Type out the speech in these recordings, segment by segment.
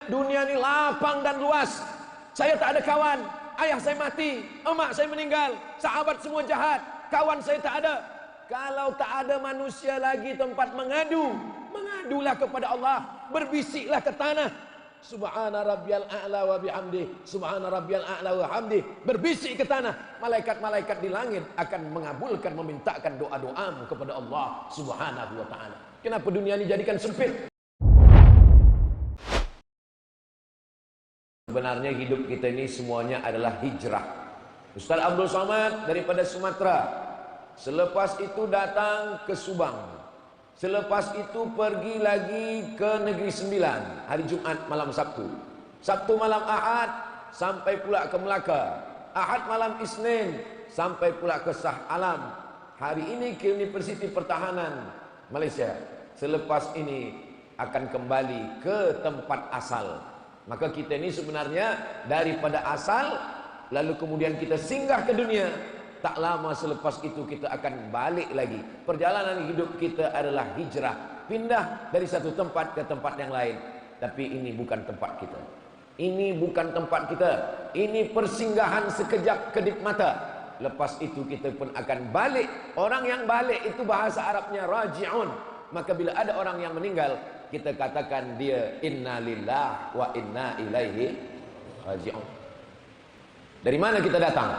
Dunia ini lapang dan luas. Saya tak ada kawan. Ayah saya mati, emak saya meninggal, sahabat semua jahat, kawan saya tak ada. Kalau tak ada manusia lagi tempat mengadu, mengadulah kepada Allah, berbisiklah ke tanah. Subhana rabbiyal a'la wa bihamdih, subhana rabbiyal a'la wa hamdih. Berbisik ke tanah, malaikat-malaikat di langit akan mengabulkan, memintakan doa-doamu kepada Allah Subhanahu wa taala. Kenapa dunia ini jadikan sempit? Sebenarnya hidup kita ini semuanya adalah hijrah. Ustaz Abdul Somad daripada Sumatera, selepas itu datang ke Subang, selepas itu pergi lagi ke Negeri Sembilan hari Jumat malam Sabtu, Sabtu malam Ahad sampai pula ke Melaka, Ahad malam Isnin sampai pula ke Shah Alam, hari ini ke Universiti Pertahanan Malaysia. Selepas ini akan kembali ke tempat asal. Maka kita ini sebenarnya daripada asal, lalu kemudian kita singgah ke dunia. Tak lama selepas itu kita akan balik lagi. Perjalanan hidup kita adalah hijrah, pindah dari satu tempat ke tempat yang lain. Tapi ini bukan tempat kita. Ini bukan tempat kita. Ini persinggahan sekejap kedip mata. Lepas itu kita pun akan balik. Orang yang balik itu bahasa Arabnya raji'un. Maka bila ada orang yang meninggal, kita katakan dia inna lillah wa inna ilaihi raji'un. Dari mana kita datang?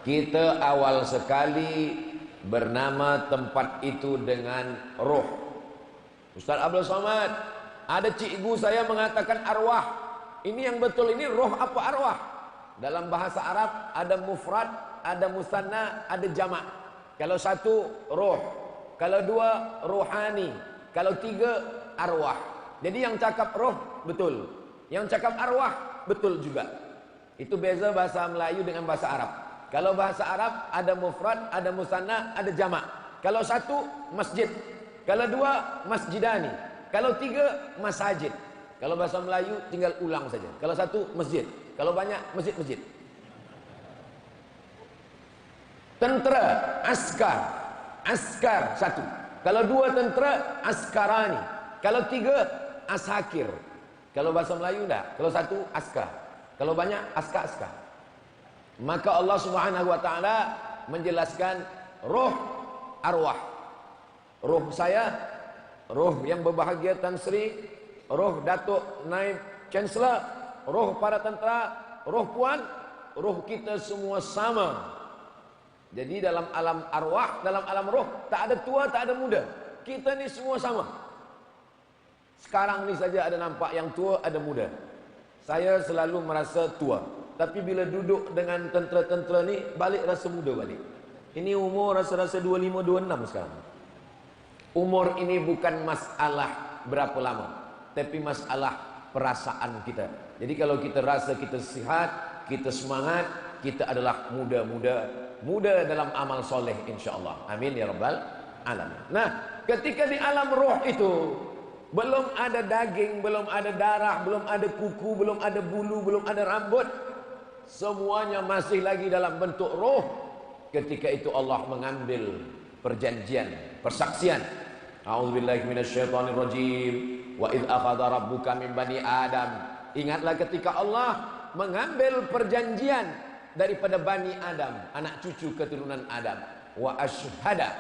Kita awal sekali bernama tempat itu dengan roh. Ustaz Abdul Somad, ada cikgu saya mengatakan arwah. Ini yang betul, ini roh apa arwah? Dalam bahasa Arab ada mufrad, ada musanna, ada jamak. Kalau satu roh, kalau dua rohani, kalau tiga arwah. Jadi yang cakap roh betul, yang cakap arwah betul juga. Itu beza bahasa Melayu dengan bahasa Arab. Kalau bahasa Arab ada mufrad, ada musanna, ada jamak. Kalau satu masjid, kalau dua masjidani, kalau tiga masajid. Kalau bahasa Melayu tinggal ulang saja. Kalau satu masjid, kalau banyak masjid-masjid. Tentera, askar, askar satu. Kalau dua tentera, askarani. Kalau tiga, ashakir. Kalau bahasa Melayu enggak. Kalau satu, askar. Kalau banyak, askar-askar. Maka Allah Subhanahu wa taala menjelaskan roh, arwah. Roh saya, roh yang berbahagia Tan Sri, roh Datuk Naib Chancellor, roh para tentera, roh puan, roh kita semua sama. Jadi dalam alam arwah, dalam alam roh, tak ada tua, tak ada muda. Kita ni semua sama. Sekarang ni saja ada nampak yang tua, ada muda. Saya selalu merasa tua. Tapi bila duduk dengan tentera-tentera ni, balik rasa muda balik. Ini umur rasa-rasa 25, 26 sekarang. Umur ini bukan masalah berapa lama, tapi masalah perasaan kita. Jadi kalau kita rasa kita sihat, kita semangat, kita adalah muda-muda, muda dalam amal soleh insyaAllah. Amin ya rabbal alamin. Nah, ketika di alam roh itu belum ada daging, belum ada darah, belum ada kuku, belum ada bulu, belum ada rambut, semuanya masih lagi dalam bentuk roh. Ketika itu Allah mengambil perjanjian, persaksian. A'udzubillahi minasyaitonirrajim. Wa idz akhadha rabbuka min bani Adam. Ingatlah ketika Allah mengambil perjanjian daripada Bani Adam, anak cucu keturunan Adam. Wa asyhada.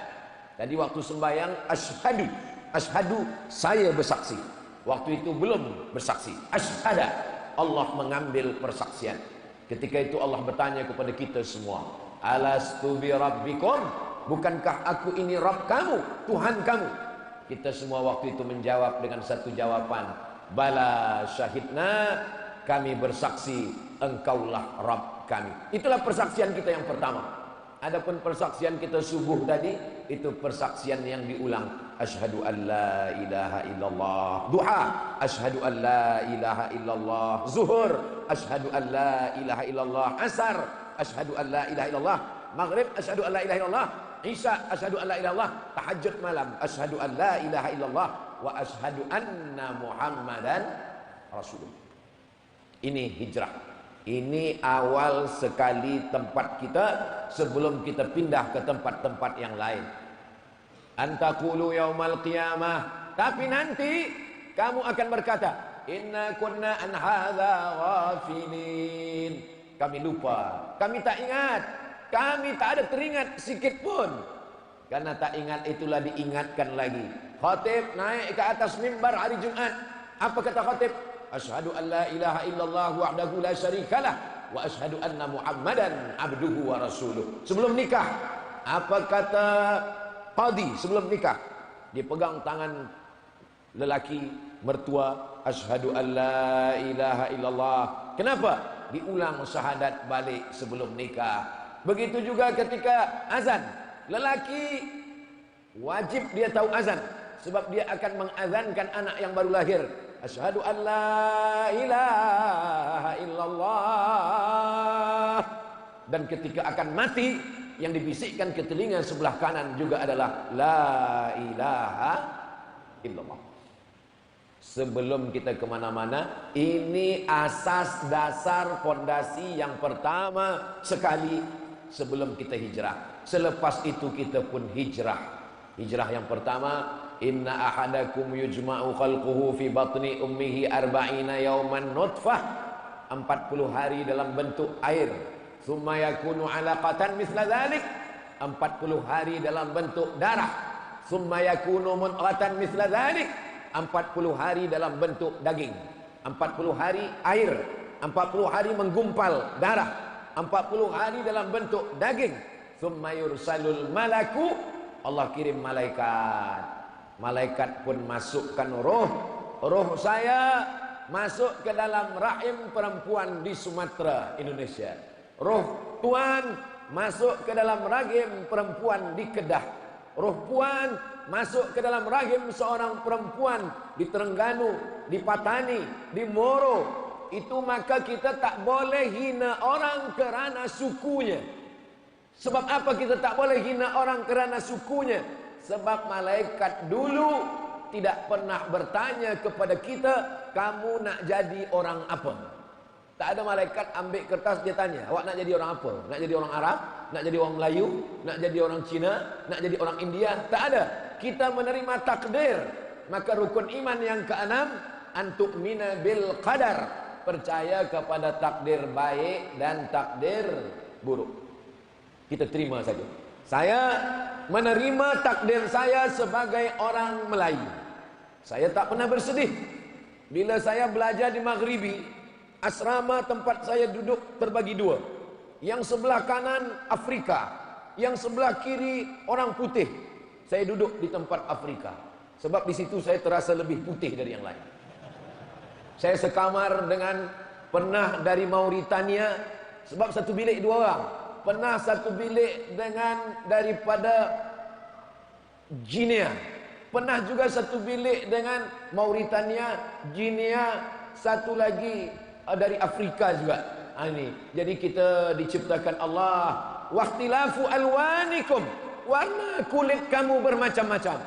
Tadi waktu sembahyang asyhadu, asyhadu saya bersaksi. Waktu itu belum bersaksi. Asyhada, Allah mengambil persaksian. Ketika itu Allah bertanya kepada kita semua, alastu bi rabbikum, bukankah aku ini Rabb kamu, Tuhan kamu? Kita semua waktu itu menjawab dengan satu jawaban, bala syahidna, kami bersaksi engkaulah Rabb kami. Itulah persaksian kita yang pertama. Adapun persaksian kita subuh tadi, itu persaksian yang diulang. Asyhadu an la ilaha illallah. Duha, asyhadu an la ilaha illallah. Zuhur, asyhadu an la ilaha illallah. Asar, asyhadu an la ilaha illallah. Maghrib, asyhadu an la ilaha illallah. Isya, asyhadu an la ilaha illallah. Tahajud malam, asyhadu an la ilaha illallah wa asyhadu anna Muhammadan Rasulullah. Ini hijrah. Ini awal sekali tempat kita sebelum kita pindah ke tempat-tempat yang lain. Antaqulu yaumal qiyamah. Tapi nanti kamu akan berkata, Inna kunna an hadza ghafilin. Kami lupa, kami tak ingat, kami tak ada teringat sikit pun. Karena tak ingat itulah diingatkan lagi. Khatib naik ke atas mimbar hari Jumat. Apa kata khatib? Asyhadu an la ilaha illallah wahdahu la syarikalah wa asyhadu anna Muhammadan abduhu wa rasuluh. Sebelum nikah, apa kata qadi sebelum nikah? Dia pegang tangan lelaki mertua, asyhadu an la ilaha illallah. Kenapa? Diulang syahadat balik sebelum nikah. Begitu juga ketika azan, lelaki wajib dia tahu azan, sebab dia akan mengazankan anak yang baru lahir. Asyhadu an la ilaha illallah. Dan ketika akan mati, yang dibisikkan ke telinga sebelah kanan juga adalah la ilaha illallah. Sebelum kita kemana-mana, ini asas dasar fondasi yang pertama sekali sebelum kita hijrah. Selepas itu kita pun hijrah. Hijrah yang pertama, inna ahadakum yujma'u khalquhu fi batni ummihi arba'ina yawman nutfah, 40 hari dalam bentuk air. Thumma yakunu alaqatan mithla dhalik, 40 hari dalam bentuk darah. Thumma yakunu mudghatan mithla dhalik, 40 hari dalam bentuk daging. 40 hari air, 40 hari menggumpal darah, 40 hari dalam bentuk daging. Thumma yursalul malaku, Allah kirim malaikat. Malaikat pun masukkan roh. Roh saya masuk ke dalam rahim perempuan di Sumatera, Indonesia. Roh Tuan masuk ke dalam rahim perempuan di Kedah. Roh Puan masuk ke dalam rahim seorang perempuan di Terengganu, di Patani, di Moro. Itu maka kita tak boleh hina orang kerana sukunya. Sebab apa kita tak boleh hina orang kerana sukunya? Sebab malaikat dulu tidak pernah bertanya kepada kita, kamu nak jadi orang apa? Tak ada malaikat ambil kertas dia tanya, awak nak jadi orang apa? Nak jadi orang Arab? Nak jadi orang Melayu? Nak jadi orang Cina? Nak jadi orang India? Tak ada. Kita menerima takdir. Maka rukun iman yang keenam, antu'mina bil qadar, percaya kepada takdir baik dan takdir buruk. Kita terima saja. Saya menerima takdir saya sebagai orang Melayu. Saya tak pernah bersedih bila saya belajar di Maghribi. Asrama tempat saya duduk terbagi dua. Yang sebelah kanan Afrika, yang sebelah kiri orang putih. Saya duduk di tempat Afrika. Sebab di situ saya terasa lebih putih dari yang lain. Saya sekamar dengan pernah dari Mauritania, sebab satu bilik dua orang. Pernah satu bilik dengan daripada Guinea. Pernah juga satu bilik dengan Mauritania, Guinea, satu lagi dari Afrika juga. Ini. Jadi kita diciptakan Allah. Waqtilafu alwanikum. Warna kulit kamu bermacam-macam.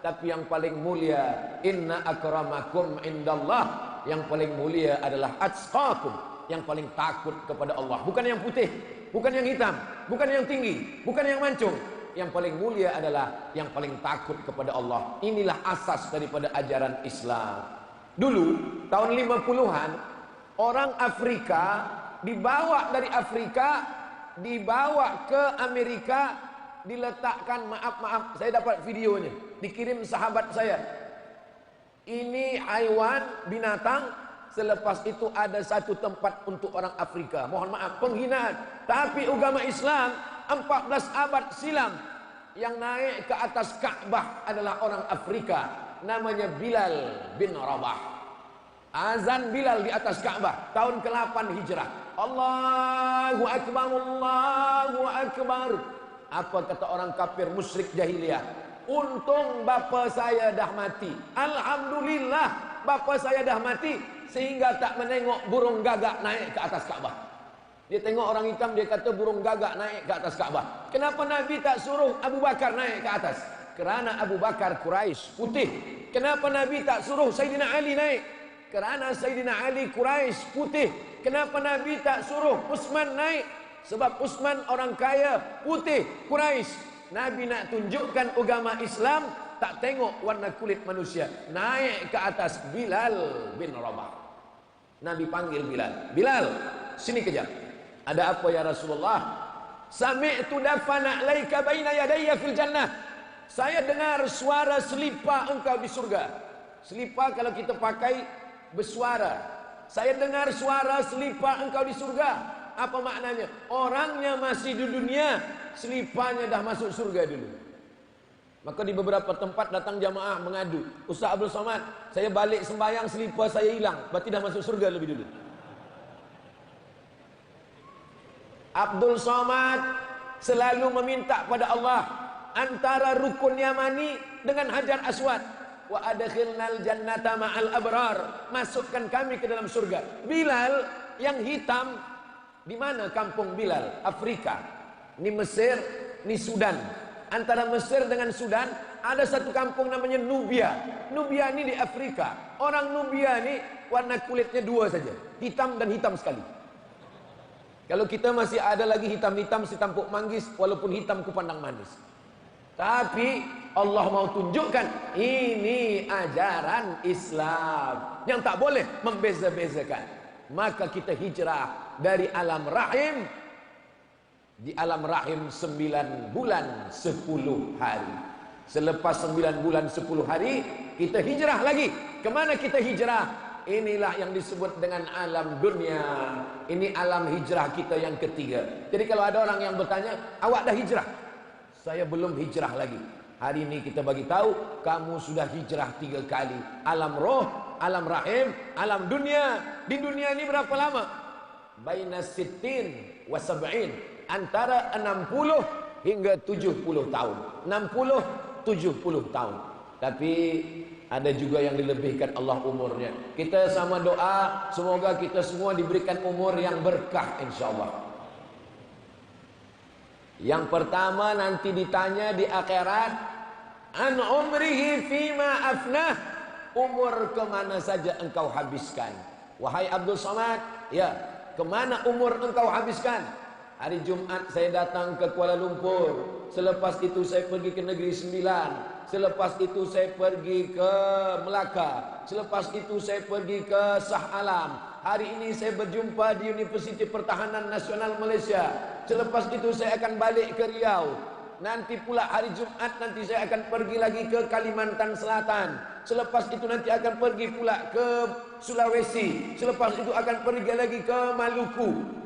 Tapi yang paling mulia, inna akramakum indallah. Yang paling mulia adalah atqakum. Yang paling takut kepada Allah. Bukan yang putih, bukan yang hitam, bukan yang tinggi, bukan yang mancung. Yang paling mulia adalah yang paling takut kepada Allah. Inilah asas daripada ajaran Islam. Dulu tahun 50-an, orang Afrika dibawa dari Afrika, dibawa ke Amerika, diletakkan, maaf, saya dapat videonya, dikirim sahabat saya. Ini haiwan, binatang. Selepas itu ada satu tempat untuk orang Afrika. Mohon maaf, penghinaan. Tapi agama Islam 14 abad silam, yang naik ke atas Ka'bah adalah orang Afrika. Namanya Bilal bin Rabah. Azan Bilal di atas Ka'bah tahun ke-8 Hijrah. Allahu Akbar, Allahu Akbar. Apa kata orang kafir musyrik jahiliyah? Untung bapa saya dah mati. Alhamdulillah bapa saya dah mati sehingga tak menengok burung gagak naik ke atas Ka'bah. Dia tengok orang hitam, dia kata burung gagak naik ke atas Ka'bah. Kenapa Nabi tak suruh Abu Bakar naik ke atas? Kerana Abu Bakar Quraisy putih. Kenapa Nabi tak suruh Sayyidina Ali naik? Kerana Sayyidina Ali Quraisy putih. Kenapa Nabi tak suruh Utsman naik? Sebab Utsman orang kaya, putih, Quraisy. Nabi nak tunjukkan agama Islam, tak tengok warna kulit manusia. Naik ke atas Bilal bin Rabah. Nabi panggil Bilal. Bilal, sini kejap. Ada apa ya Rasulullah? Sami'tu dafana alaika baina yadayya fil jannah. Saya dengar suara selipar engkau di surga. Selipar kalau kita pakai bersuara. Saya dengar suara selipar engkau di surga. Apa maknanya? Orangnya masih di dunia, seliparnya dah masuk surga dulu. Maka di beberapa tempat datang jamaah mengadu, Ustaz Abdul Somad, saya balik sembahyang selipar saya hilang, berarti dah masuk surga lebih dulu. Abdul Somad selalu meminta pada Allah antara rukun Yamani dengan Hajar Aswad. Wa adkhilnal jannata ma'al abrar. Masukkan kami ke dalam surga. Bilal yang hitam, di mana kampung Bilal? Afrika. Ini Mesir, ini Sudan. Antara Mesir dengan Sudan ada satu kampung namanya Nubia. Nubia ini di Afrika. Orang Nubia ini warna kulitnya dua saja, hitam dan hitam sekali. Kalau kita masih ada lagi hitam-hitam si tampuk manggis, walaupun hitam kupandang manis. Tapi Allah mau tunjukkan ini ajaran Islam yang tak boleh membeza-bezakan. Maka kita hijrah dari alam rahim. Di alam rahim 9 bulan 10 hari. Selepas 9 bulan 10 hari kita hijrah lagi. Kemana kita hijrah? Inilah yang disebut dengan alam dunia. Ini alam hijrah kita yang ketiga. Jadi kalau ada orang yang bertanya, awak dah hijrah? Saya belum hijrah lagi. Hari ini kita bagi tahu, kamu sudah hijrah 3 kali. Alam roh, alam rahim, alam dunia. Di dunia ini berapa lama? Baina sittin wa sab'in. Antara 60 hingga 70 tahun. 60, 70 tahun. Tapi ada juga yang dilebihkan Allah umurnya. Kita sama doa, semoga kita semua diberikan umur yang berkah insyaAllah. Yang pertama nanti ditanya di akhirat, an umrihi fima afnah. Umur kemana saja engkau habiskan? Wahai Abdul Somad, ya, kemana umur engkau habiskan? Hari Jumat saya datang ke Kuala Lumpur. Selepas itu saya pergi ke Negeri Sembilan. Selepas itu saya pergi ke Melaka. Selepas itu saya pergi ke Shah Alam. Hari ini saya berjumpa di Universiti Pertahanan Nasional Malaysia. Selepas itu saya akan balik ke Riau. Nanti pula hari Jumat nanti saya akan pergi lagi ke Kalimantan Selatan. Selepas itu nanti akan pergi pula ke Sulawesi. Selepas itu akan pergi lagi ke Maluku.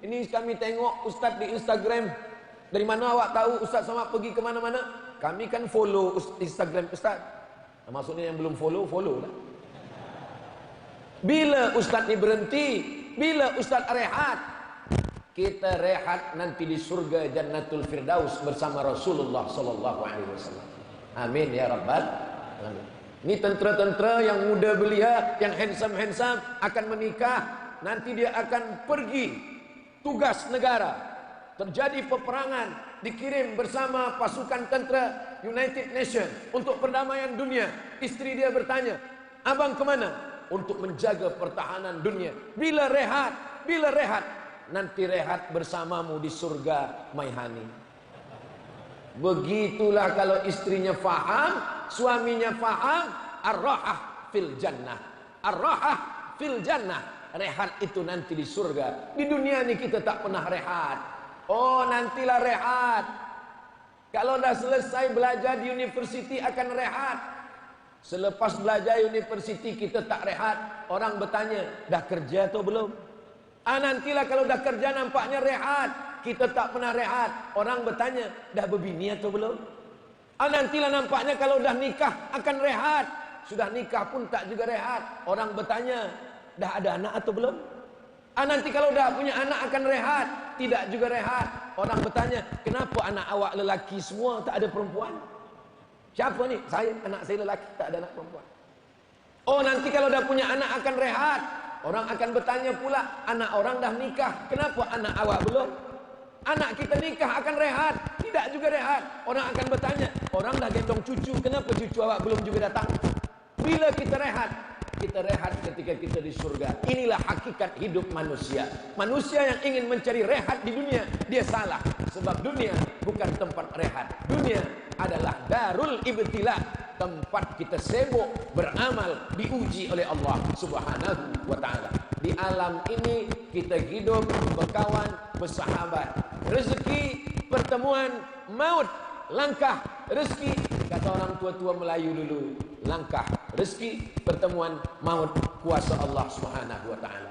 Ini kami tengok Ustaz di Instagram. Dari mana awak tahu Ustaz Somad pergi ke mana-mana? Kami kan follow Instagram Ustaz. Maksudnya yang belum follow, follow lah. Bila Ustaz ni berhenti? Bila Ustaz rehat? Kita rehat nanti di surga Jannatul Firdaus bersama Rasulullah sallallahu alaihi wasallam. Amin ya rabbal alamin. Ini tentera-tentera yang muda belia, yang handsome-handsome akan menikah. Nanti dia akan pergi tugas negara. Terjadi peperangan, dikirim bersama pasukan tentera United Nations untuk perdamaian dunia. Istri dia bertanya, abang kemana? Untuk menjaga pertahanan dunia. Bila rehat? Bila rehat? Nanti rehat bersamamu di surga Maihani. Begitulah kalau istrinya faham, suaminya faham. Ar-rahah fil jannah. Ar-rahah fil jannah. Rehat itu nanti di surga. Di dunia ini kita tak pernah rehat. Oh, nantilah rehat. Kalau dah selesai belajar di universiti akan rehat. Selepas belajar universiti kita tak rehat. Orang bertanya, dah kerja atau belum? Nantilah kalau dah kerja nampaknya rehat. Kita tak pernah rehat. Orang bertanya, dah berbini atau belum? Nantilah nampaknya kalau dah nikah akan rehat. Sudah nikah pun tak juga rehat. Orang bertanya, dah ada anak atau belum? Nanti kalau dah punya anak akan rehat. Tidak juga rehat. Orang bertanya, kenapa anak awak lelaki semua tak ada perempuan? Siapa ni? Saya, anak saya lelaki, tak ada anak perempuan. Oh, nanti kalau dah punya anak akan rehat. Orang akan bertanya pula, anak orang dah nikah, kenapa anak awak belum? Anak kita nikah akan rehat. Tidak juga rehat. Orang akan bertanya, orang dah gendong cucu, kenapa cucu awak belum juga datang? Bila kita rehat? Kita rehat ketika kita di surga. Inilah hakikat hidup manusia. Manusia yang ingin mencari rehat di dunia, dia salah. Sebab dunia bukan tempat rehat. Dunia adalah darul ibtila, tempat kita sibuk beramal, diuji oleh Allah Subhanahu wa ta'ala. Di alam ini kita hidup berkawan, bersahabat. Rezeki, pertemuan, maut, langkah, rezeki. Kata orang tua-tua Melayu dulu, langkah, rezeki, pertemuan, maut, kuasa Allah Subhanahu wa taala.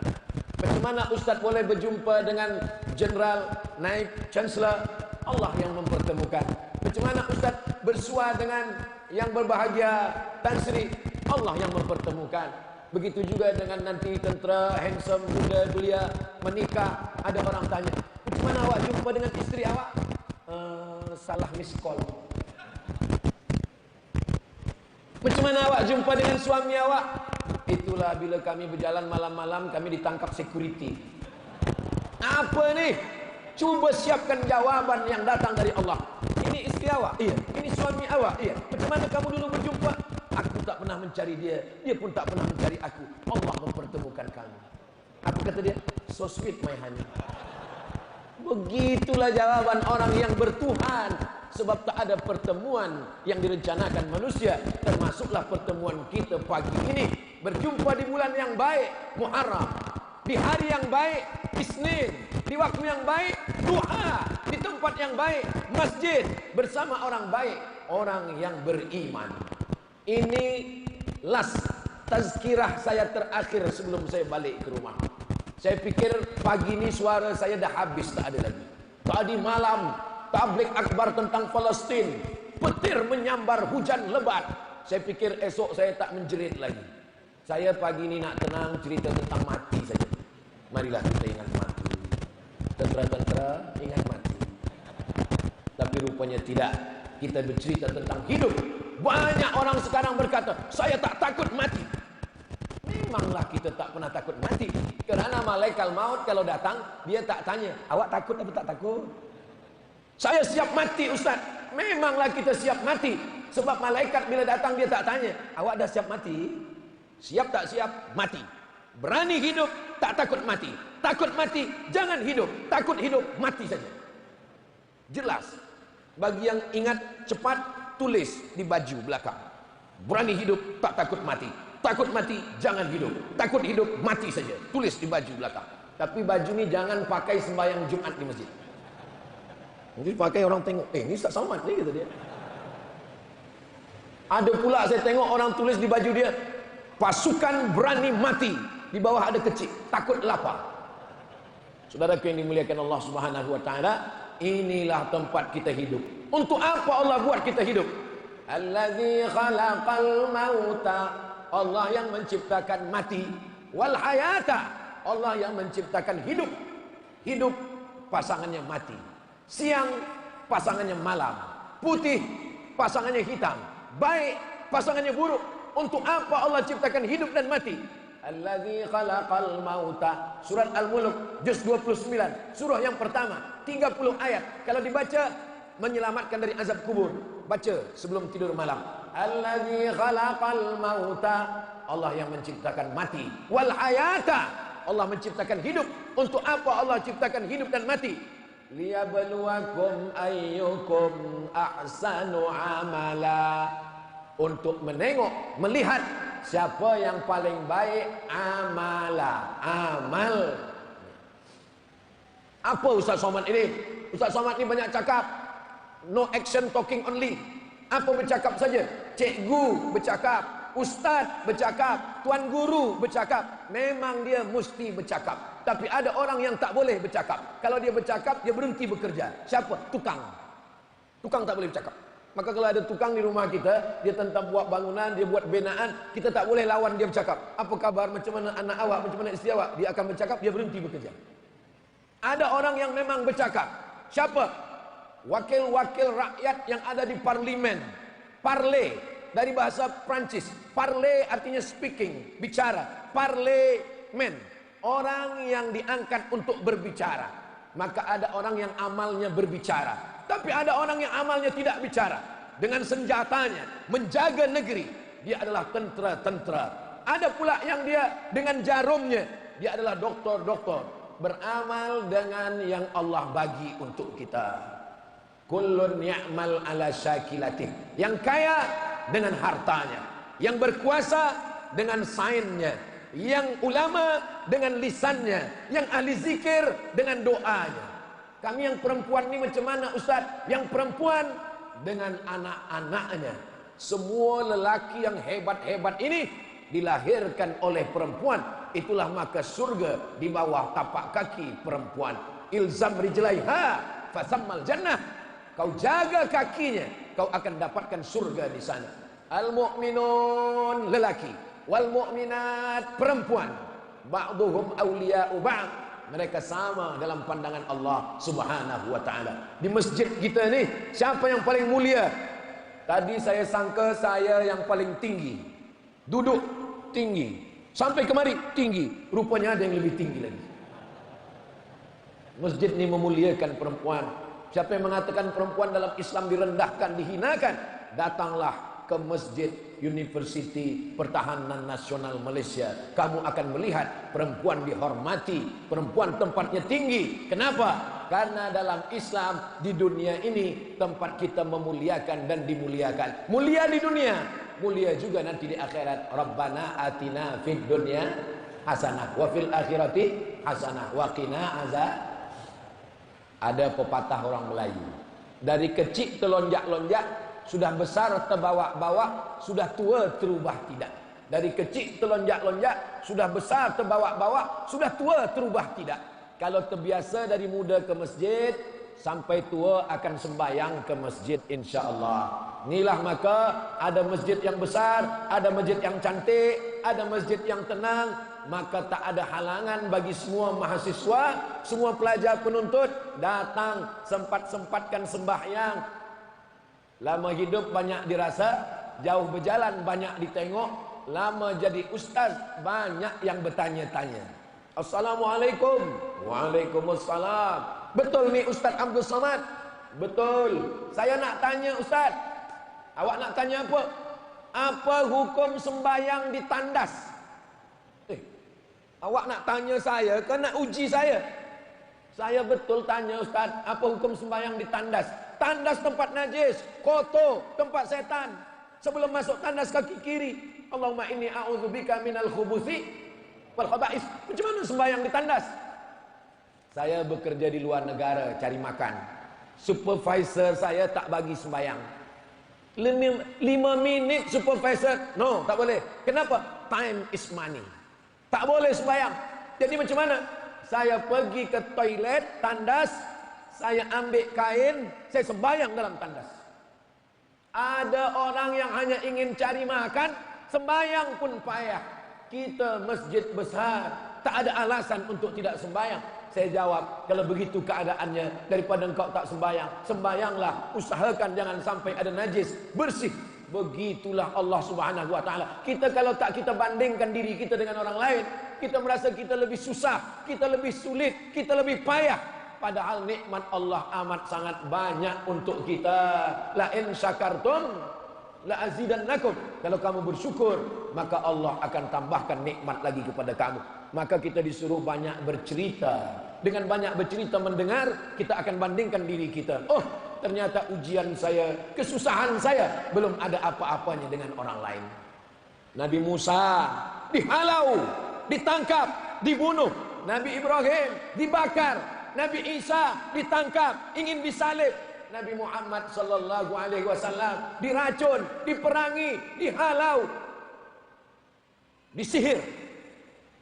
Bagaimana Ustaz boleh berjumpa dengan Jenderal, Naib, Chancellor? Allah yang mempertemukan. Bagaimana Ustaz bersua dengan yang berbahagia, Tan Sri? Allah yang mempertemukan. Begitu juga dengan nanti tentera handsome muda belia menikah. Ada orang tanya, bagaimana awak jumpa dengan isteri awak? Salah miss call. Bagaimana awak jumpa dengan suami awak? Itulah bila kami berjalan malam-malam, kami ditangkap security. Apa ni? Cuba siapkan jawaban yang datang dari Allah. Ini isteri awak? Iya. Ini suami awak? Iya. Bagaimana kamu dulu berjumpa? Aku tak pernah mencari dia, dia pun tak pernah mencari aku. Allah mempertemukan kami. Apa kata dia? So sweet my honey. Begitulah jawaban orang yang bertuhan. Sebab tak ada pertemuan yang direncanakan manusia, termasuklah pertemuan kita pagi ini. Berjumpa di bulan yang baik, Muharram. Di hari yang baik, Isnin. Di waktu yang baik, duha. Di tempat yang baik, masjid. Bersama orang baik, orang yang beriman. Ini last tazkirah saya terakhir sebelum saya balik ke rumah. Saya pikir pagi ini suara saya dah habis, tak ada lagi. Tadi malam tabligh akbar tentang Palestin, petir menyambar, hujan lebat. Saya pikir esok saya tak menjerit lagi. Saya pagi ini nak tenang, cerita tentang mati saja. Marilah kita ingat mati. Tentera-tentera ingat mati. Tapi rupanya tidak. Kita bercerita tentang hidup. Banyak orang sekarang berkata, saya tak takut mati. Memanglah kita tak pernah takut mati. Kerana malaikat maut kalau datang, dia tak tanya, awak takut atau tak takut? Saya siap mati Ustaz. Memanglah kita siap mati. Sebab malaikat bila datang dia tak tanya, awak dah siap mati? Siap tak siap? Mati. Berani hidup, tak takut mati. Takut mati, jangan hidup. Takut hidup, mati saja. Jelas. Bagi yang ingat cepat, tulis di baju belakang. Berani hidup, tak takut mati. Takut mati, jangan hidup. Takut hidup, mati saja. Tulis di baju belakang. Tapi baju ni jangan pakai sembahyang Jumat di masjid. Nanti pakai orang tengok, ni Ustaz Somad ni, kata dia. Ada pula saya tengok orang tulis di baju dia, pasukan berani mati. Di bawah ada kecil, takut lapar. Saudaraku yang dimuliakan Allah Subhanahu wa taala, inilah tempat kita hidup. Untuk apa Allah buat kita hidup? Allazi khalaqal mauta, Allah yang menciptakan mati, wal hayata, Allah yang menciptakan hidup. Hidup pasangannya mati, siang pasangannya malam, putih pasangannya hitam, baik pasangannya buruk. Untuk apa Allah ciptakan hidup dan mati? Allazi khalaqal mauta. Surat Al-Mulk juz 29, surah yang pertama, 30 ayat. Kalau dibaca menyelamatkan dari azab kubur. Baca sebelum tidur malam. Allazi khalaqal mauta, Allah yang menciptakan mati. Wal hayata, Allah menciptakan hidup. Untuk apa Allah ciptakan hidup dan mati? Liyabluwakum ayyukum ahsanu amala. Untuk menengok, melihat siapa yang paling baik amala, amal. Apa Ustaz Somad ini? Ustaz Somad ini banyak cakap, no action talking only. Apa bercakap saja? Cikgu bercakap, ustaz bercakap, tuan guru bercakap. Memang dia mesti bercakap. Tapi ada orang yang tak boleh bercakap. Kalau dia bercakap, dia berhenti bekerja. Siapa? Tukang. Tukang tak boleh bercakap. Maka kalau ada tukang di rumah kita, dia tentang buat bangunan, dia buat binaan, kita tak boleh lawan dia bercakap. Apa kabar, macam mana anak awak, macam mana isteri awak? Dia akan bercakap, dia berhenti bekerja. Ada orang yang memang bercakap. Siapa? Wakil-wakil rakyat yang ada di parlimen. Parler, dari bahasa Prancis. Parler artinya speaking, bicara. Parlemen, orang yang diangkat untuk berbicara. Maka ada orang yang amalnya berbicara. Tapi ada orang yang amalnya tidak bicara. Dengan senjatanya menjaga negeri, dia adalah tentera-tentera. Ada pula yang dia dengan jarumnya, dia adalah doktor-doktor, beramal dengan yang Allah bagi untuk kita. Kullun ya'mal ala syakilatih. Yang kaya dengan hartanya, yang berkuasa dengan sainnya, yang ulama dengan lisannya, yang ahli zikir dengan doanya. Kami yang perempuan ini macam mana Ustaz? Yang perempuan dengan anak-anaknya. Semua lelaki yang hebat-hebat ini dilahirkan oleh perempuan. Itulah maka surga di bawah tapak kaki perempuan. Ilzam rijlaiha fasammal jannah. Kau jaga kakinya, kau akan dapatkan surga di sana. Al-mu'minun lelaki, wal mu'minat perempuan. Ba'duhum awliya'u ba'd. Mereka sama dalam pandangan Allah Subhanahu wa taala. Di masjid kita ni, siapa yang paling mulia? Tadi saya sangka saya yang paling tinggi. Duduk tinggi. Sampai kemari tinggi. Rupanya ada yang lebih tinggi lagi. Masjid ni memuliakan perempuan. Siapa yang mengatakan perempuan dalam Islam direndahkan, dihinakan, datanglah ke Masjid Universiti Pertahanan Nasional Malaysia. Kamu akan melihat perempuan dihormati, perempuan tempatnya tinggi. Kenapa? Karena dalam Islam di dunia ini tempat kita memuliakan dan dimuliakan. Mulia di dunia, mulia juga nanti di akhirat. Rabbana atina fid dunya hasanah wa fil akhirati hasanah wa qina azab. Ada pepatah orang Melayu, dari kecil telonjak-lonjak, sudah besar terbawa-bawa, sudah tua terubah tidak. Dari kecil telonjak-lonjak, sudah besar terbawa-bawa, sudah tua terubah tidak. Kalau terbiasa dari muda ke masjid, sampai tua akan sembahyang ke masjid insya-Allah. Inilah maka ada masjid yang besar, ada masjid yang cantik, ada masjid yang tenang. Maka tak ada halangan bagi semua mahasiswa, semua pelajar penuntut datang, sempat-sempatkan sembahyang. Lama hidup banyak dirasa, jauh berjalan banyak ditengok, lama jadi ustaz banyak yang bertanya-tanya. Assalamualaikum. Waalaikumsalam. Betul ni Ustaz Abdul Somad? Betul. Saya nak tanya Ustaz. Awak nak tanya apa? Apa hukum sembahyang di tandas? Awak nak tanya saya ke nak uji saya? Saya betul tanya Ustaz, apa hukum sembahyang di tandas? Tandas tempat najis, kotor, tempat setan. Sebelum masuk tandas kaki kiri, Allahumma inni a'udzubika minal khubuthi wal khaba'is. Macam mana sembahyang di tandas? Saya bekerja di luar negara cari makan. Supervisor saya tak bagi sembahyang. 5 minit supervisor, no, tak boleh. Kenapa? Time is money. Tak boleh sembahyang. Jadi macam mana? Saya pergi ke toilet, tandas, saya ambil kain, saya sembahyang dalam tandas. Ada orang yang hanya ingin cari makan, sembahyang pun payah. Kita masjid besar, tak ada alasan untuk tidak sembahyang. Saya jawab, kalau begitu keadaannya, daripada engkau tak sembahyang, sembahyanglah, usahakan jangan sampai ada najis, bersih. Begitulah Allah Subhanahu wa taala. Kita kalau tak kita bandingkan diri kita dengan orang lain, kita merasa kita lebih susah, kita lebih sulit, kita lebih payah. Padahal nikmat Allah amat sangat banyak untuk kita. La in syakartum la azidannakum. Kalau kamu bersyukur, maka Allah akan tambahkan nikmat lagi kepada kamu. Maka kita disuruh banyak bercerita. Dengan banyak bercerita mendengar, kita akan bandingkan diri kita. Oh, ternyata ujian saya, kesusahan saya belum ada apa-apanya dengan orang lain. Nabi Musa dihalau, ditangkap, dibunuh. Nabi Ibrahim dibakar. Nabi Isa ditangkap, ingin disalib. Nabi Muhammad sallallahu alaihi wasallam diracun, diperangi, dihalau, disihir.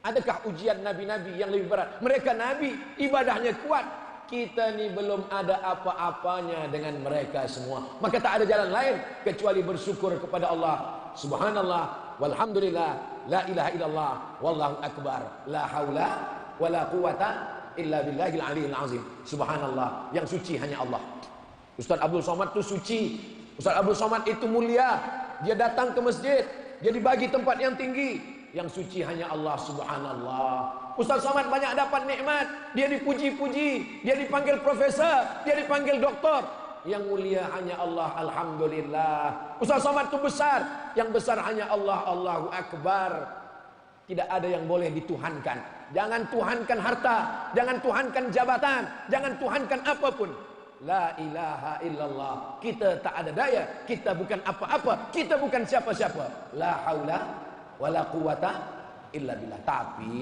Adakah ujian nabi-nabi yang lebih berat? Mereka nabi, ibadahnya kuat. Kita ni belum ada apa-apanya dengan mereka semua. Maka tak ada jalan lain kecuali bersyukur kepada Allah. Subhanallah, walhamdulillah, la ilaha illallah, wallahu akbar, la haula wala quwata illa billahil aliyil azim. Subhanallah, yang suci hanya Allah. Ustaz Abdul Somad itu suci. Ustaz Abdul Somad itu mulia. Dia datang ke masjid, dia dibagi tempat yang tinggi. Yang suci hanya Allah Subhanallah. Ustaz Somad banyak dapat nikmat. Dia dipuji-puji, dia dipanggil profesor, dia dipanggil doktor. Yang mulia hanya Allah, alhamdulillah. Ustaz Somad itu besar. Yang besar hanya Allah, Allahu Akbar. Tidak ada yang boleh dituhankan. Jangan tuhankan harta, jangan tuhankan jabatan, jangan tuhankan apapun. La ilaha illallah. Kita tak ada daya, kita bukan apa-apa, kita bukan siapa-siapa. La haula wala quwata illa billah. Tapi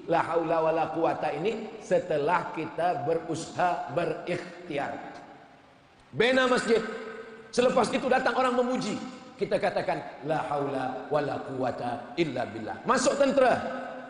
la haula wala quwata ini setelah kita berusaha, berikhtiar. Bina masjid. Selepas itu datang orang memuji, kita katakan la haula wala quwata illa billah. Masuk tentera,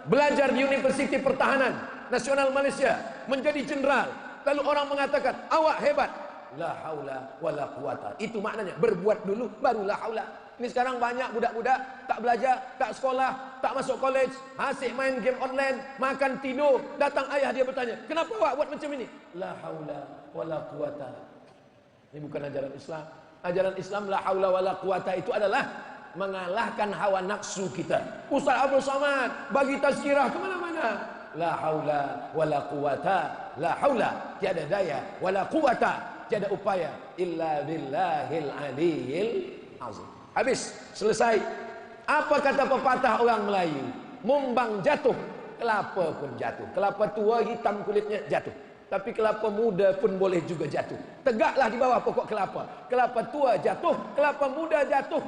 belajar di Universiti Pertahanan Nasional Malaysia, menjadi jenderal. Lalu orang mengatakan awak hebat. La haula wala quwata. Itu maknanya berbuat dulu baru la haula. Ini sekarang banyak budak-budak tak belajar, tak sekolah, tak masuk college, asyik main game online, makan tidur. Datang ayah dia bertanya, kenapa awak buat macam ini? La haula wala quwata. Ini bukan ajaran Islam. Ajaran Islam la haula wala quwata itu adalah mengalahkan hawa nafsu kita. Ustaz Abdul Somad bagi tazkirah kemana-mana. La haula wala quwata. La haula, tiada daya, wala quwata, tiada upaya illa billahil aliyil azim. Habis, selesai. Apa kata pepatah orang Melayu? Mumbang jatuh, kelapa pun jatuh. Kelapa tua hitam kulitnya jatuh. Tapi kelapa muda pun boleh juga jatuh. Tegaklah di bawah pokok kelapa. Kelapa tua jatuh, kelapa muda jatuh.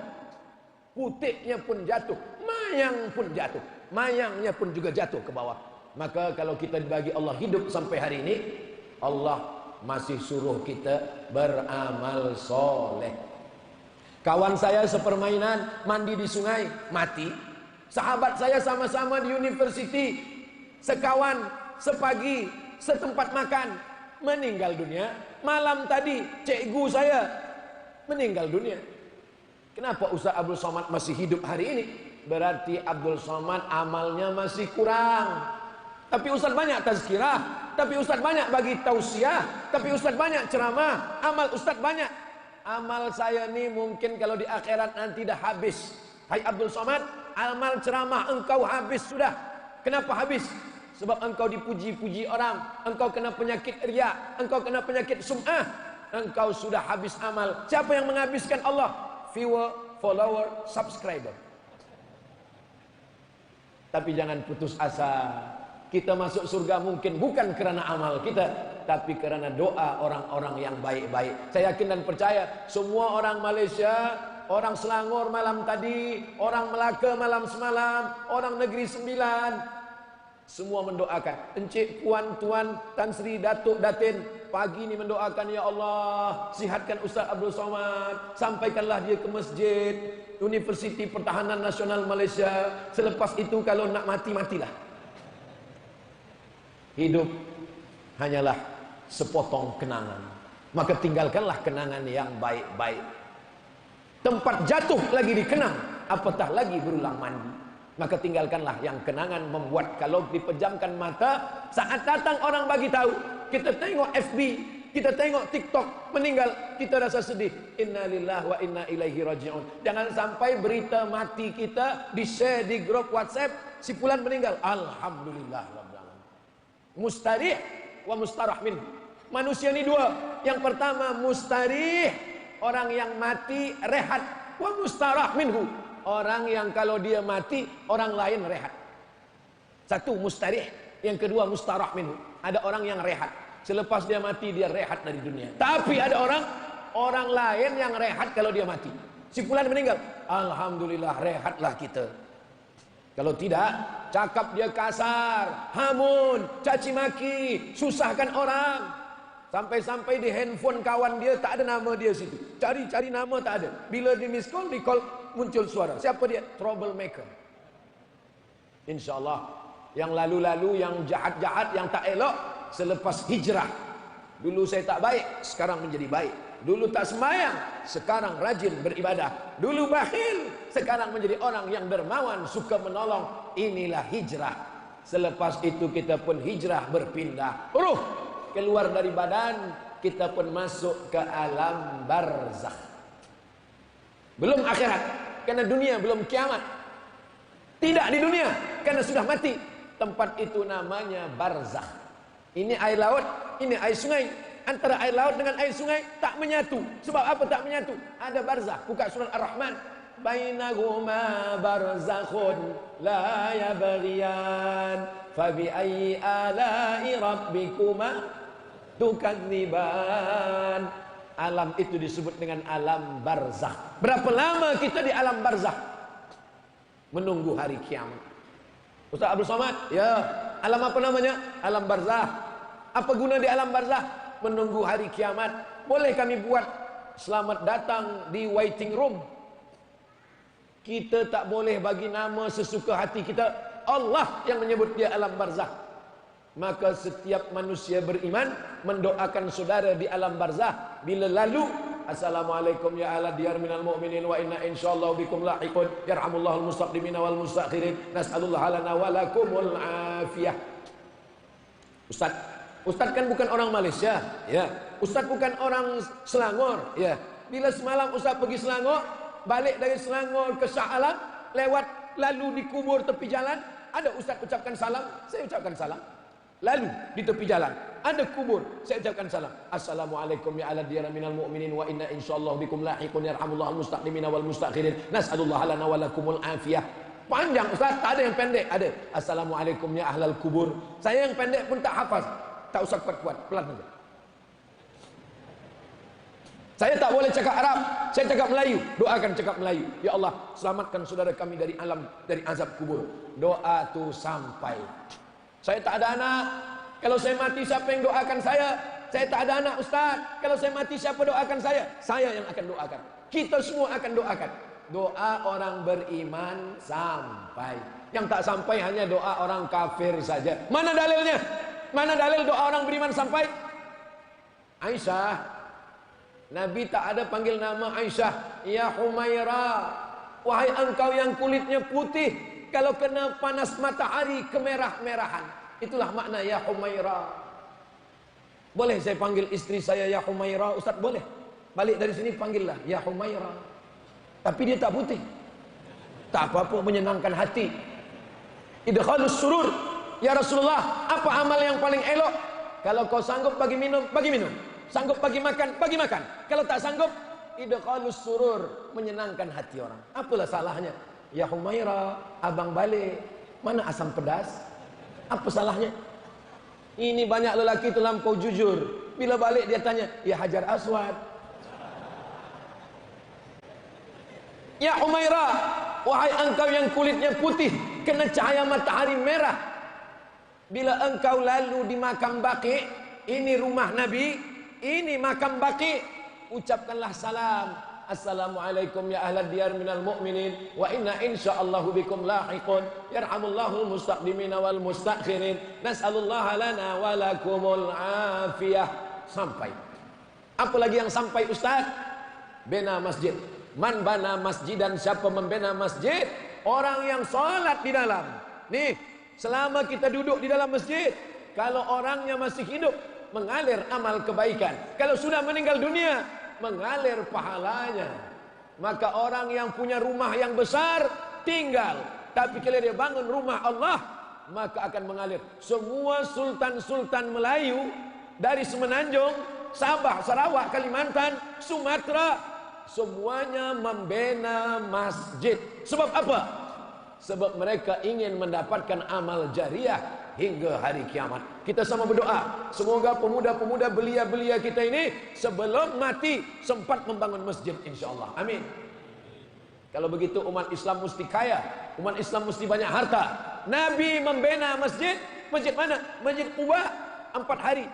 Putiknya pun jatuh, mayang pun jatuh. Mayangnya pun juga jatuh ke bawah. Maka kalau kita dibagi Allah hidup sampai hari ini, Allah masih suruh kita beramal soleh. Kawan saya sepermainan mandi di sungai mati. Sahabat saya sama-sama di university, sekawan, sepagi, setempat makan, meninggal dunia. Malam tadi cikgu saya meninggal dunia. Kenapa Ustaz Abdul Somad masih hidup hari ini? Berarti Abdul Somad amalnya masih kurang. Tapi Ustaz banyak tazkirah, tapi Ustaz banyak bagi tausiah, tapi Ustaz banyak ceramah, amal Ustaz banyak. Amal saya ni mungkin kalau di akhirat nanti dah habis. Hai Abdul Somad, amal ceramah engkau habis sudah. Kenapa habis? Sebab engkau dipuji-puji orang, engkau kena penyakit riya, engkau kena penyakit sum'ah, engkau sudah habis amal. Siapa yang menghabiskan Allah? Viewer, follower, subscriber. Tapi jangan putus asa. Kita masuk surga mungkin bukan kerana amal kita, tapi kerana doa orang-orang yang baik-baik. Saya yakin dan percaya semua orang Malaysia, orang Selangor malam tadi, orang Melaka malam semalam, orang Negeri Sembilan, semua mendoakan. Encik, puan, tuan, Tan Sri, Datuk, Datin, pagi ini mendoakan, ya Allah, sihatkan Ustaz Abdul Somad, sampaikanlah dia ke masjid Universiti Pertahanan Nasional Malaysia. Selepas itu kalau nak mati, matilah. Hidup hanyalah sepotong kenangan. Maka tinggalkanlah kenangan yang baik-baik. Tempat jatuh lagi dikenang, apatah lagi berulang mandi. Maka tinggalkanlah yang kenangan membuat kalau dipejamkan mata, saat datang orang bagi tahu, kita tengok FB, kita tengok TikTok, meninggal, kita rasa sedih. Inna lillahi wa inna ilaihi raji'un. Jangan sampai berita mati kita di-share di grup WhatsApp, si fulan meninggal. Alhamdulillah. Mustarih wa mustarah min. Manusia ni dua. Yang pertama mustarih, orang yang mati rehat. Wa mustarah minhu, orang yang kalau dia mati orang lain rehat. Satu mustarih, yang kedua mustarah minhu. Ada orang yang rehat, selepas dia mati dia rehat dari dunia. Tapi ada orang lain yang rehat kalau dia mati. Si fulan meninggal, alhamdulillah rehatlah kita. Kalau tidak, cakap dia kasar, hamun, caci maki, susahkan orang. Sampai-sampai di handphone kawan dia tak ada nama dia situ. Cari-cari nama tak ada. Bila di miss call, di call muncul suara. Siapa dia? Troublemaker. InsyaAllah yang lalu-lalu, yang jahat-jahat, yang tak elok, selepas hijrah. Dulu saya tak baik, sekarang menjadi baik. Dulu tak sembahyang, sekarang rajin beribadah. Dulu bakhil, sekarang menjadi orang yang dermawan, suka menolong. Inilah hijrah. Selepas itu kita pun hijrah, berpindah ruh keluar dari badan, kita pun masuk ke alam barzakh. Belum akhirat, karena dunia belum kiamat. Tidak di dunia, karena sudah mati. Tempat itu namanya barzakh. Ini air laut, ini air sungai. Antara air laut dengan air sungai tak menyatu. Sebab apa tak menyatu? Ada barzakh. Buka surat Ar-Rahman. Bainahuma barzakhun la yabghiyan fabi ayyi ala'i rabbikuma tukadziban. Alam itu disebut dengan alam barzakh. Berapa lama kita di alam barzakh? Menunggu hari kiamat. Ustaz Abdul Somad, ya. Alam apa namanya? Alam barzah. Apa guna di alam barzah? Menunggu hari kiamat. Boleh kami buat selamat datang di waiting room. Kita tak boleh bagi nama sesuka hati kita. Allah yang menyebut dia alam barzah. Maka setiap manusia beriman mendoakan saudara di alam barzah bila lalu, assalamualaikum ya ahla diyar minal mu'minin wa inna insyaallah bikum lahiqun yarhamullahul mustaqdimina wal mustakhirin nas'alullah lana wa lakumul afiyah. Ustaz kan bukan orang Malaysia, ya. Ustaz bukan orang Selangor, ya. Bila semalam Ustaz pergi Selangor, balik dari Selangor ke Shah Alam, lewat lalu di kubur tepi jalan, ada Ustaz ucapkan salam, saya ucapkan salam. Lalu di tepi jalan ada kubur, saya ucapkan salam. Assalamualaikum ya ala diyara minal mu'minin wa inna insyaallah bikum lahiqun yarhamullahul mustaqdimina wal mustakhirin nas'alullah lana wa lakumul afiyah. Panjang Ustaz, tak ada yang pendek, ada. Assalamualaikum ya ahlal kubur. Saya yang pendek pun tak hafaz. Tak usah kuat-kuat, pelan saja. Saya tak boleh cakap Arab, saya cakap Melayu. Doakan cakap Melayu. Ya Allah, selamatkan saudara kami dari alam, dari azab kubur. Doa tu sampai. Saya tak ada anak. Kalau saya mati siapa yang doakan saya? Saya tak ada anak Ustaz. Kalau saya mati siapa doakan saya? Saya yang akan doakan. Kita semua akan doakan. Doa orang beriman sampai. Yang tak sampai hanya doa orang kafir saja. Mana dalilnya? Mana dalil doa orang beriman sampai? Aisyah, Nabi tak ada panggil nama Aisyah, ya Humaira, wahai engkau yang kulitnya putih, kalau kena panas matahari kemerah-merahan. Itulah makna ya Humaira. Boleh saya panggil istri saya ya Humaira, Ustaz? Boleh. Balik dari sini panggillah ya Humaira. Tapi dia tak putih. Tak apa-apa, menyenangkan hati. Idkhalus surur. Ya Rasulullah, apa amal yang paling elok? Kalau kau sanggup bagi minum, bagi minum. Sanggup bagi makan, bagi makan. Kalau tak sanggup, idkhalus surur, menyenangkan hati orang. Apalah salahnya? Ya Humaira, abang balik. Mana asam pedas? Apa salahnya? Ini banyak lelaki terlampau jujur. Bila balik dia tanya, ya Hajar Aswad. Ya Humaira, wahai engkau yang kulitnya putih, kena cahaya matahari merah. Bila engkau lalu di makam Baqi, ini rumah Nabi, ini makam Baqi, ucapkanlah salam. Assalamualaikum ya ahlad diyar minal mu'minin wa inna insyaallahu bikum lahiqun yarhamullahul mustaqdimina wal mustakhirin nas'alullaha lana wa lakumul afiyah. Sampai. Apa lagi yang sampai Ustaz? Bina masjid. Man bana masjidan, siapa membina masjid? Orang yang salat di dalam. Nih, selama kita duduk di dalam masjid, kalau orangnya masih hidup, mengalir amal kebaikan. Kalau sudah meninggal dunia, mengalir pahalanya. Maka orang yang punya rumah yang besar tinggal, tapi kalau dia bangun rumah Allah, maka akan mengalir. Semua sultan-sultan Melayu dari Semenanjung, Sabah, Sarawak, Kalimantan, Sumatera, semuanya membina masjid. Sebab apa? Sebab mereka ingin mendapatkan amal jariah hingga hari kiamat. Kita sama berdoa, semoga pemuda-pemuda belia-belia kita ini sebelum mati sempat membangun masjid, insyaAllah. Amin. Kalau begitu umat Islam mesti kaya, umat Islam mesti banyak harta. Nabi membina masjid. Masjid mana? Masjid Quba 4 hari.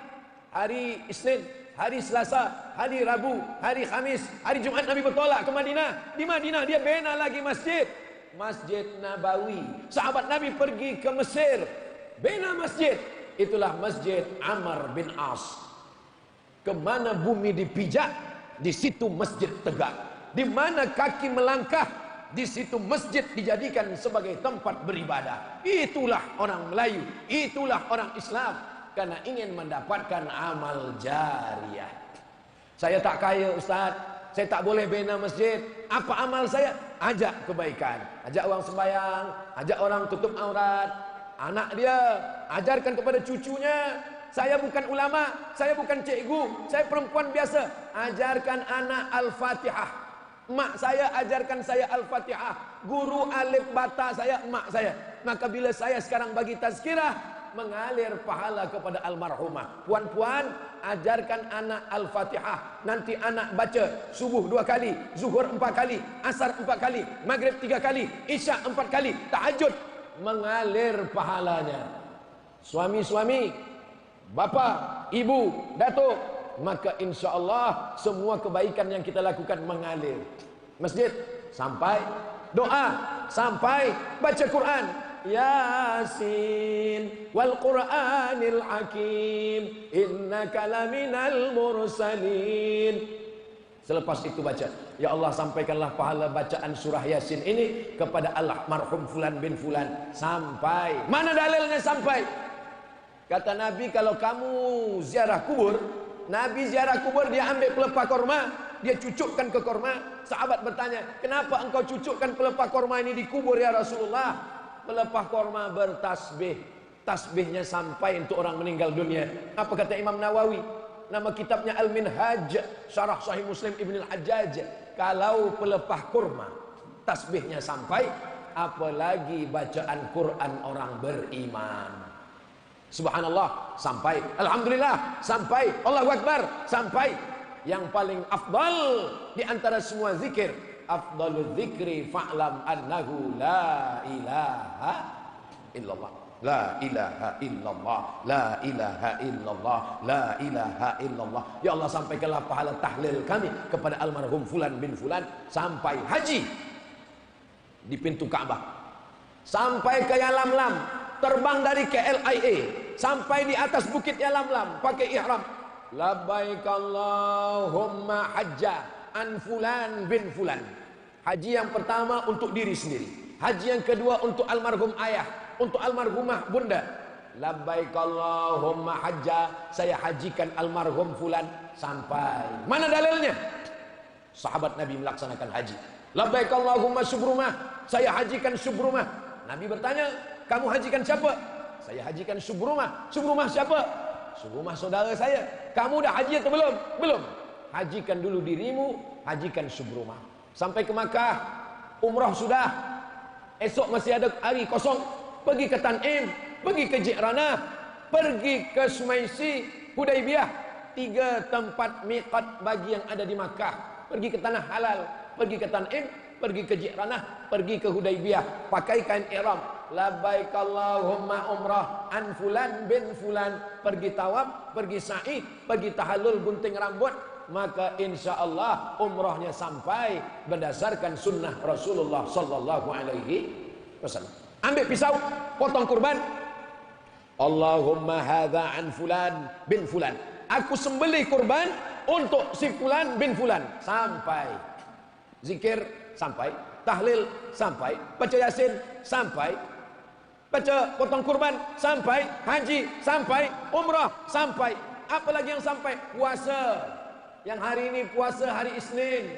Hari Isnin, hari Selasa, hari Rabu, hari Khamis, hari Jumat Nabi bertolak ke Madinah. Di Madinah dia bina lagi masjid, Masjid Nabawi. Sahabat Nabi pergi ke Mesir, bina masjid. Itulah Masjid Amr bin As. Kemana bumi dipijak, di situ masjid tegak. Di mana kaki melangkah, di situ masjid dijadikan sebagai tempat beribadah. Itulah orang Melayu, itulah orang Islam, karena ingin mendapatkan amal jariah. Saya tak kaya Ustaz, saya tak boleh bina masjid. Apa amal saya? Ajak kebaikan, ajak orang sembahyang, ajak orang tutup aurat. Anak dia, ajarkan kepada cucunya. Saya bukan ulama, saya bukan cikgu, saya perempuan biasa. Ajarkan anak Al-Fatihah. Mak saya ajarkan saya Al-Fatihah. Guru alif bata saya emak saya. Maka bila saya sekarang bagi tazkirah, mengalir pahala kepada almarhumah. Puan-puan, ajarkan anak Al-Fatihah. Nanti anak baca subuh 2 kali, zuhur 4 kali, asar 4 kali, maghrib 3 kali, isya 4 kali, tahajud mengalir pahalanya. Suami-suami, bapa, ibu, datuk, maka insya Allah semua kebaikan yang kita lakukan mengalir. Masjid sampai, doa sampai, baca Quran, Yasin wal Qur'anil Hakim innaka laminal mursalin. Selepas itu baca, ya Allah sampaikanlah pahala bacaan surah Yasin ini kepada almarhum fulan bin fulan. Sampai. Mana dalilnya sampai? Kata Nabi, kalau kamu ziarah kubur, Nabi ziarah kubur, dia ambil pelepah korma, dia cucukkan ke korma. Sahabat bertanya, kenapa engkau cucukkan pelepah korma ini di kubur ya Rasulullah? Pelepah korma bertasbih, tasbihnya sampai untuk orang meninggal dunia. Apa kata Imam Nawawi? Nama kitabnya Al-Minhaj, Syarah Sahih Muslim Ibn Al-Hajjaj. Kalau pelepah kurma tasbihnya sampai, apalagi bacaan Quran orang beriman. Subhanallah sampai, Alhamdulillah sampai, Allahu Akbar sampai. Yang paling afdal di antara semua zikir, afdalul zikri fa'lam annahu la ilaha illallah. La ilaha illallah, la ilaha illallah, la ilaha illallah. Ya Allah sampaikanlah pahala tahlil kami kepada almarhum fulan bin fulan sampai haji di pintu Ka'bah, sampai ke Yalamlam, terbang dari KLIA sampai di atas bukit Yalamlam pakai ihram. Labbaik Allahumma hajja an fulan bin fulan. Haji yang pertama untuk diri sendiri, haji yang kedua untuk almarhum ayah, untuk almarhumah bunda. Labbaik Allahumma hajja, saya hajikan almarhum fulan sampai. Mana dalilnya? Sahabat Nabi melaksanakan haji. Labbaik Allahumma subrumah, saya hajikan subrumah. Nabi bertanya, kamu hajikan siapa? Saya hajikan subrumah. Subrumah siapa? Subrumah saudara saya. Kamu dah haji atau belum? Belum. Hajikan dulu dirimu, hajikan subrumah. Sampai ke Makkah, umrah sudah. Esok masih ada hari kosong. Pergi ke Tanim, pergi ke Ji'ranah, pergi ke Sumaisi, Hudaybiyah. 3 tempat miqat bagi yang ada di Makkah. Pergi ke tanah halal, pergi ke Tanim, pergi ke Ji'ranah, pergi ke Hudaybiyah. Pakai kain ihram. Labbaik Allahumma umrah an fulan bin fulan. Pergi tawaf, pergi sa'i, pergi tahallul gunting rambut. Maka insya Allah umrahnya sampai berdasarkan sunnah Rasulullah sallallahu alaihi wasallam. Ambil pisau, potong kurban. Allahumma hadza an fulan bin fulan. Aku sembelih kurban untuk si fulan bin fulan. Sampai. Zikir sampai, tahlil sampai, baca Yasin sampai, baca potong kurban sampai, haji sampai, umrah sampai. Apalagi yang sampai? Puasa. Yang hari ini puasa hari Isnin,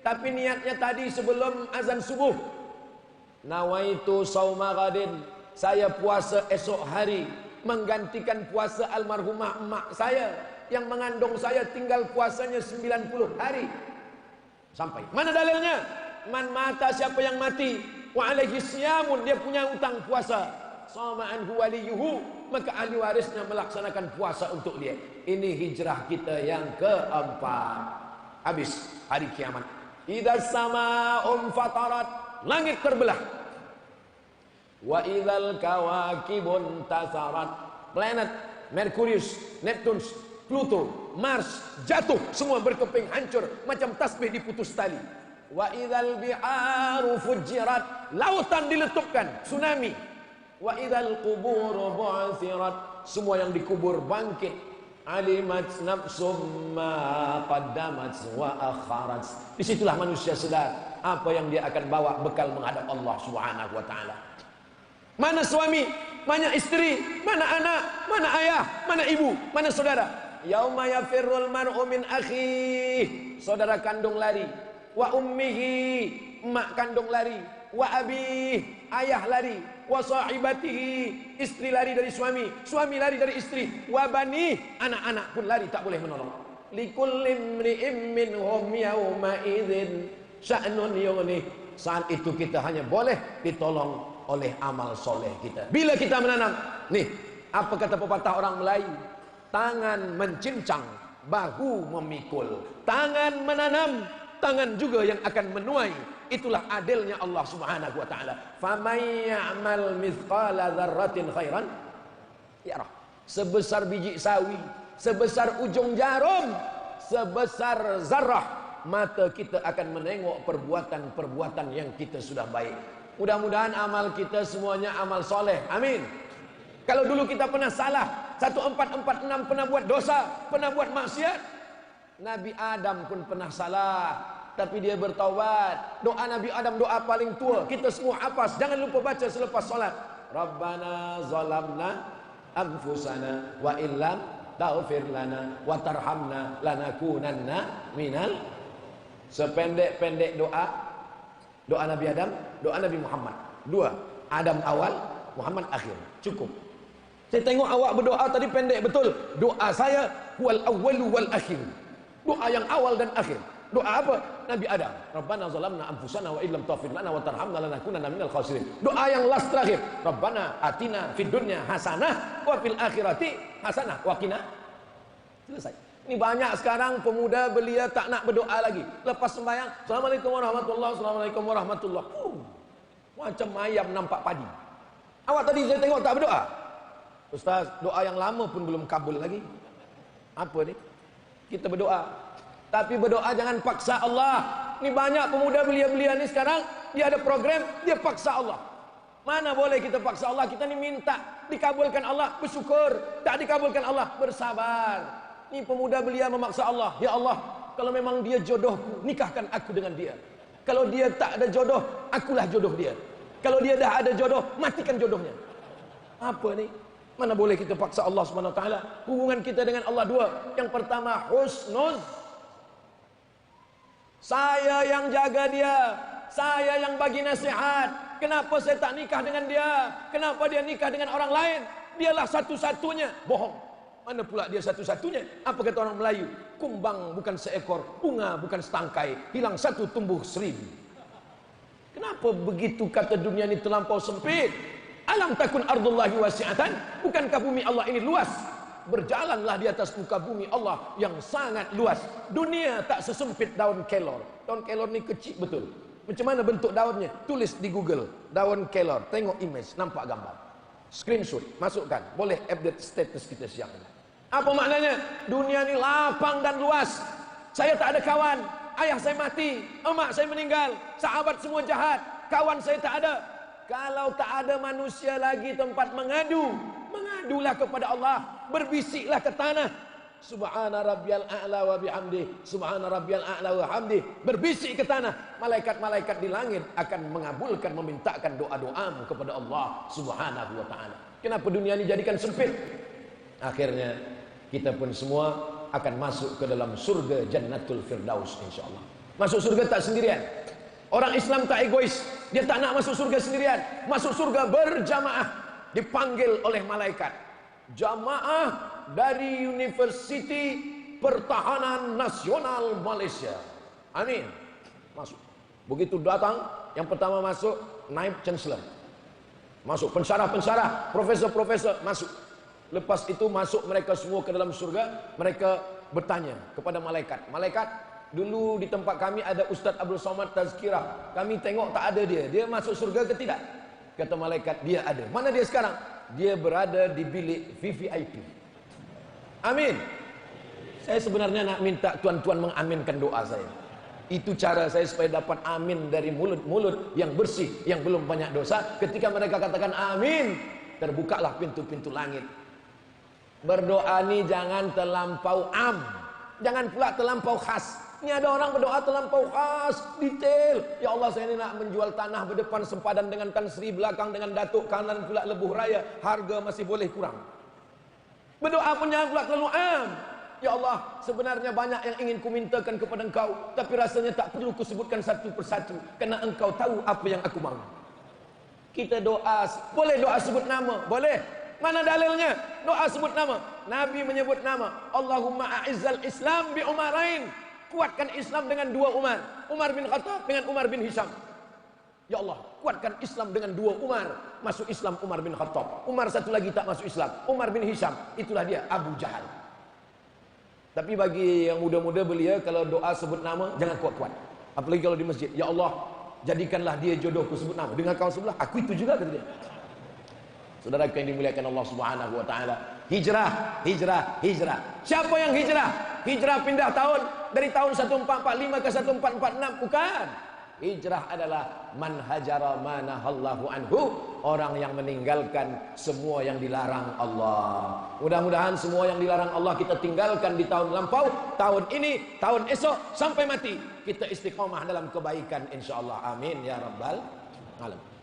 tapi niatnya tadi sebelum azan subuh. Nawaitu sauma ghadin, saya puasa esok hari menggantikan puasa almarhumah emak saya yang mengandung saya, tinggal puasanya 90 hari. Sampai. Mana dalilnya? Man mata, siapa yang mati, wa alaihi siyamun, dia punya utang puasa, sama anhu waliyuhu, maka ahli warisnya melaksanakan puasa untuk dia. Ini hijrah kita yang keempat. Habis hari kiamat. Idza samaa'un fatarat, langit terbelah. Wa idzal kawakibun tasarat, planet Merkurius, Neptunus, Pluto, Mars jatuh, semua berkeping hancur macam tasbih diputus tali. Wa idzal bi'aru fujirat, lautan diletupkan, tsunami. Wa idzal quburu bu'thirat, semua yang dikubur bangkit. Alimat nafsum ma qaddamat wa akharat. Disitulah manusia sadar apa yang dia akan bawa bekal menghadap Allah Subhanahu wa taala. Mana suami, mana istri, mana anak, mana ayah, mana ibu, mana saudara. Yauma yafirrul mar'u min akhihi, saudara kandung lari. Wa ummihi, emak kandung lari. Wa abih, ayah lari. Wa sahibatihi, istri lari dari suami, suami lari dari istri. Wa bani, anak-anak pun lari, tak boleh menolong. Likulli imri'im minhum yawma idzin sya'nun yughnih. Saat itu kita hanya boleh ditolong oleh amal soleh kita. Bila kita menanam, nih, apa kata pepatah orang Melayu? Tangan mencincang, bahu memikul. Tangan menanam, tangan juga yang akan menuai. Itulah adilnya Allah Subhanahu wa taala. Faman ya'mal mithqala dzarratin khairan yarah. Sebesar biji sawi, sebesar ujung jarum, sebesar zarah, mata kita akan menengok perbuatan-perbuatan yang kita sudah baik. Mudah-mudahan amal kita semuanya amal soleh. Amin. Kalau dulu kita pernah salah, 1446 pernah buat dosa, pernah buat maksiat. Nabi Adam pun pernah salah, tapi dia bertaubat. Doa Nabi Adam doa paling tua, kita semua hafaz. Jangan lupa baca selepas solat. Rabbana zalamna anfusana wa illam taghfir lana wa tarhamna lanakunanna minal. Sependek-pendek doa Nabi Adam, doa Nabi Muhammad. Dua, Adam awal, Muhammad akhir. Cukup. Saya tengok awak berdoa tadi pendek betul. Doa saya wal awwalu wal akhir. Doa yang awal dan akhir. Doa apa? Nabi Adam. Rabbana zalamna anfusana wa illam taghfir lana wa tarhamna lanakunanna minal khasirin. Doa yang last terakhir. Rabbana atina fid dunya hasanah wa fil akhirati hasanah wa qina. Selesai. Ini banyak sekarang pemuda belia tak nak berdoa lagi. Lepas sembahyang, Assalamualaikum warahmatullahi, Assalamualaikum warahmatullahi. Macam ayam nampak padi. Awak tadi saya tengok tak berdoa. Ustaz, doa yang lama pun belum kabul lagi. Apa ni? Kita berdoa, tapi berdoa jangan paksa Allah. Ini banyak pemuda belia-belia ni sekarang, dia ada program, dia paksa Allah. Mana boleh kita paksa Allah? Kita ni minta dikabulkan Allah, bersyukur. Tak dikabulkan Allah, bersabar. Ini pemuda belia memaksa Allah. Ya Allah, kalau memang dia jodohku, nikahkan aku dengan dia. Kalau dia tak ada jodoh, akulah jodoh dia. Kalau dia dah ada jodoh, matikan jodohnya. Apa ni? Mana boleh kita paksa Allah Subhanahu wa taala? Hubungan kita dengan Allah dua. Yang pertama husnuz. Saya yang jaga dia, saya yang bagi nasihat. Kenapa saya tak nikah dengan dia? Kenapa dia nikah dengan orang lain? Dialah satu-satunya. Bohong. Mana pula dia satu-satunya? Apa kata orang Melayu? Kumbang bukan seekor, bunga bukan setangkai, hilang satu tumbuh seribu. Kenapa begitu kata dunia ini terlampau sempit? Alam takun ardullahi wasi'atan. Bukankah bumi Allah ini luas? Berjalanlah di atas muka bumi Allah yang sangat luas. Dunia tak sesempit daun kelor. Daun kelor ni kecil betul. Macam mana bentuk daunnya? Tulis di Google, daun kelor. Tengok image, nampak gambar. Screenshot, masukkan. Boleh update status kita siang ini. Apa maknanya? Dunia ni lapang dan luas. Saya tak ada kawan. Ayah saya mati, emak saya meninggal, sahabat semua jahat, kawan saya tak ada. Kalau tak ada manusia lagi tempat mengadu, mengadulah kepada Allah, berbisiklah ke tanah. Subhana rabbiyal a'la wa bihamdi, subhana rabbiyal a'la wa hamdi. Berbisik ke tanah, malaikat-malaikat di langit akan mengabulkan, memintakan doa-doamu kepada Allah Subhanahu wa taala. Kenapa dunia ini jadikan sempit? Akhirnya kita pun semua akan masuk ke dalam surga Jannatul Firdaus insyaallah. Masuk surga tak sendirian. Orang Islam tak egois. Dia tak nak masuk surga sendirian. Masuk surga berjamaah. Dipanggil oleh malaikat. Jamaah dari Universiti Pertahanan Nasional Malaysia. Amin. Masuk. Begitu datang, yang pertama masuk Naib Chancellor. Masuk pensyarah-pensyarah, profesor-profesor masuk. Lepas itu masuk mereka semua ke dalam surga. Mereka bertanya kepada malaikat. Malaikat, dulu di tempat kami ada Ustaz Abdul Somad Tazkirah. Kami tengok tak ada dia. Dia masuk surga ke tidak? Kata malaikat, dia ada. Mana dia sekarang? Dia berada di bilik VVIP. Amin. Saya sebenarnya nak minta tuan-tuan mengaminkan doa saya. Itu cara saya supaya dapat amin dari mulut-mulut yang bersih, yang belum banyak dosa. Ketika mereka katakan amin, terbukalah pintu-pintu langit. Berdoa ni jangan terlampau am, jangan pula terlampau khas. Ini ada orang berdoa terlampau khas, detail. Ya Allah, saya ini nak menjual tanah berdepan sempadan dengan Tan Sri, belakang dengan Datuk, kanan pula Lebuh Raya. Harga masih boleh kurang. Berdoa pun jangan pula terlalu am. Ya Allah, sebenarnya banyak yang ingin kumintakan kepada Engkau, tapi rasanya tak perlu kusebutkan satu persatu, kerana Engkau tahu apa yang aku mahu. Kita doa, boleh doa sebut nama, boleh. Mana dalilnya? Doa sebut nama. Nabi menyebut nama. Allahumma a'izzal Islam bi Umarain. Kuatkan Islam dengan dua Umar. Umar bin Khattab dengan Umar bin Hisham. Ya Allah, kuatkan Islam dengan dua Umar. Masuk Islam Umar bin Khattab. Umar satu lagi tak masuk Islam. Umar bin Hisham. Itulah dia, Abu Jahal. Tapi bagi yang muda-muda belia, kalau doa sebut nama, jangan kuat-kuat. Apalagi kalau di masjid, ya Allah, jadikanlah dia jodohku, sebut nama. Dengan kawan sebelah, aku itu juga, kata dia. Saudara yang dimuliakan Allah Subhanahu wa taala, hijrah, hijrah, hijrah. Siapa yang hijrah? Hijrah pindah tahun dari tahun 1445 ke 1446, bukan. Hijrah adalah man hajara ma nahallahu anhu, orang yang meninggalkan semua yang dilarang Allah. Mudah-mudahan semua yang dilarang Allah kita tinggalkan di tahun lampau, tahun ini, tahun esok, sampai mati kita istiqomah dalam kebaikan insyaallah. Amin ya rabbal alamin.